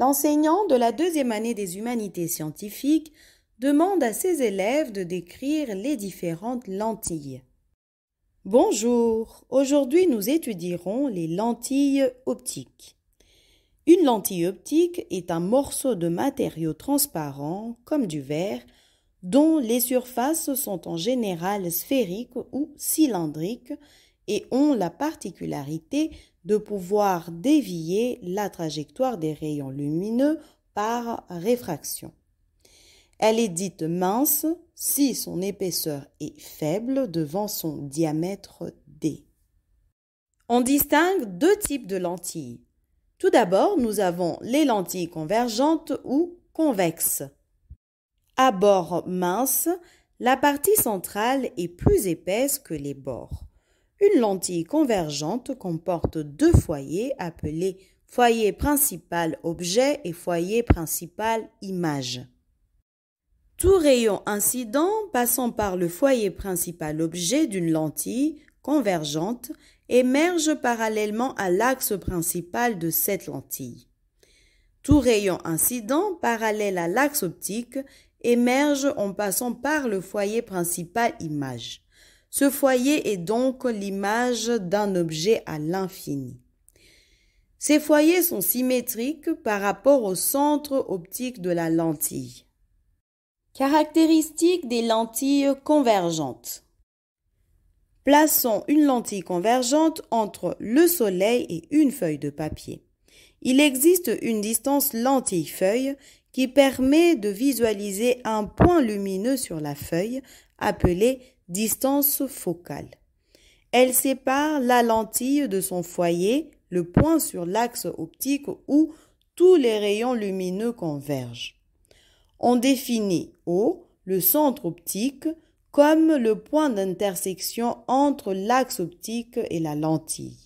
L'enseignant de la deuxième année des humanités scientifiques demande à ses élèves de décrire les différentes lentilles. Bonjour, aujourd'hui nous étudierons les lentilles optiques. Une lentille optique est un morceau de matériau transparent, comme du verre, dont les surfaces sont en général sphériques ou cylindriques et ont la particularité de pouvoir dévier la trajectoire des rayons lumineux par réfraction. Elle est dite mince si son épaisseur est faible devant son diamètre d. On distingue deux types de lentilles. Tout d'abord, nous avons les lentilles convergentes ou convexes. À bord mince, la partie centrale est plus épaisse que les bords. Une lentille convergente comporte deux foyers appelés foyer principal objet et foyer principal image. Tout rayon incident passant par le foyer principal objet d'une lentille convergente émerge parallèlement à l'axe principal de cette lentille. Tout rayon incident parallèle à l'axe optique émerge en passant par le foyer principal image. Ce foyer est donc l'image d'un objet à l'infini. Ces foyers sont symétriques par rapport au centre optique de la lentille. Caractéristiques des lentilles convergentes. Plaçons une lentille convergente entre le soleil et une feuille de papier. Il existe une distance lentille-feuille qui permet de visualiser un point lumineux sur la feuille appelée distance focale. Elle sépare la lentille de son foyer, le point sur l'axe optique où tous les rayons lumineux convergent. On définit O, le centre optique, comme le point d'intersection entre l'axe optique et la lentille.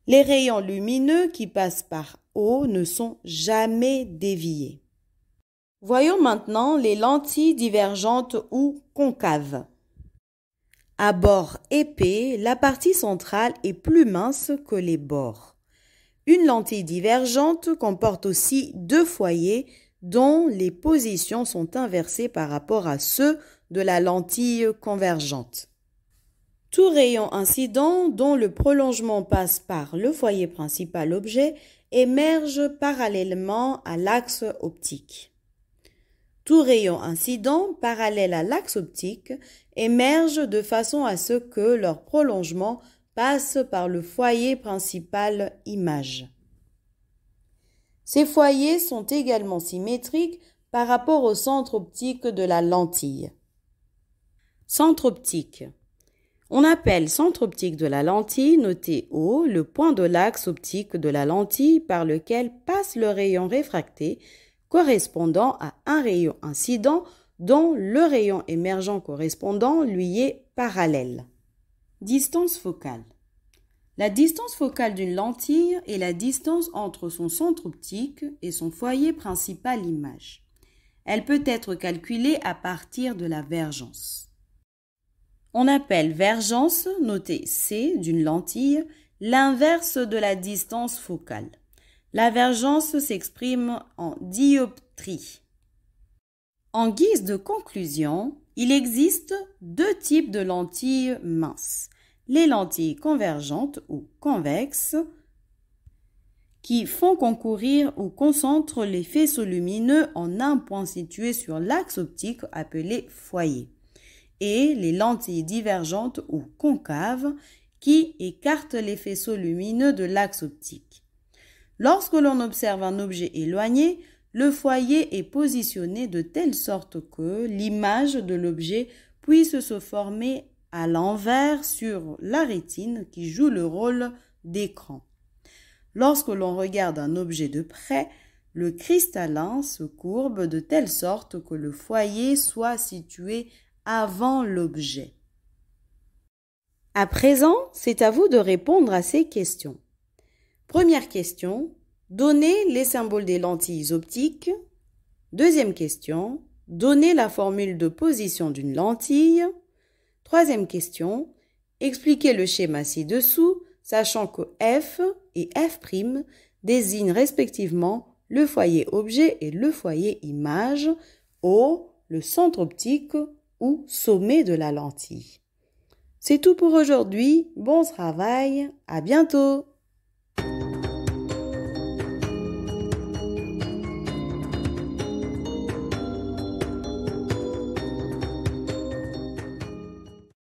Les rayons lumineux qui passent par O ne sont jamais déviés. Voyons maintenant les lentilles divergentes ou concaves. À bord épais, la partie centrale est plus mince que les bords. Une lentille divergente comporte aussi deux foyers dont les positions sont inversées par rapport à ceux de la lentille convergente. Tout rayon incident dont le prolongement passe par le foyer principal objet émerge parallèlement à l'axe optique. Tout rayon incident parallèle à l'axe optique émerge de façon à ce que leur prolongement passe par le foyer principal image. Ces foyers sont également symétriques par rapport au centre optique de la lentille. Centre optique. On appelle centre optique de la lentille, noté O, le point de l'axe optique de la lentille par lequel passe le rayon réfracté correspondant à un rayon incident dont le rayon émergent correspondant lui est parallèle. Distance focale. La distance focale d'une lentille est la distance entre son centre optique et son foyer principal image. Elle peut être calculée à partir de la vergence. On appelle vergence, notée C, d'une lentille, l'inverse de la distance focale. La vergence s'exprime en dioptrie. En guise de conclusion, il existe deux types de lentilles minces. Les lentilles convergentes ou convexes qui font concourir ou concentrent les faisceaux lumineux en un point situé sur l'axe optique appelé foyer, et les lentilles divergentes ou concaves qui écartent les faisceaux lumineux de l'axe optique. Lorsque l'on observe un objet éloigné, le foyer est positionné de telle sorte que l'image de l'objet puisse se former à l'envers sur la rétine qui joue le rôle d'écran. Lorsque l'on regarde un objet de près, le cristallin se courbe de telle sorte que le foyer soit situé avant l'objet. À présent, c'est à vous de répondre à ces questions. Première question, donnez les symboles des lentilles optiques. Deuxième question, donnez la formule de position d'une lentille. Troisième question, expliquez le schéma ci-dessous, sachant que F et F' désignent respectivement le foyer objet et le foyer image, O, le centre optique ou sommet de la lentille. C'est tout pour aujourd'hui. Bon travail. À bientôt.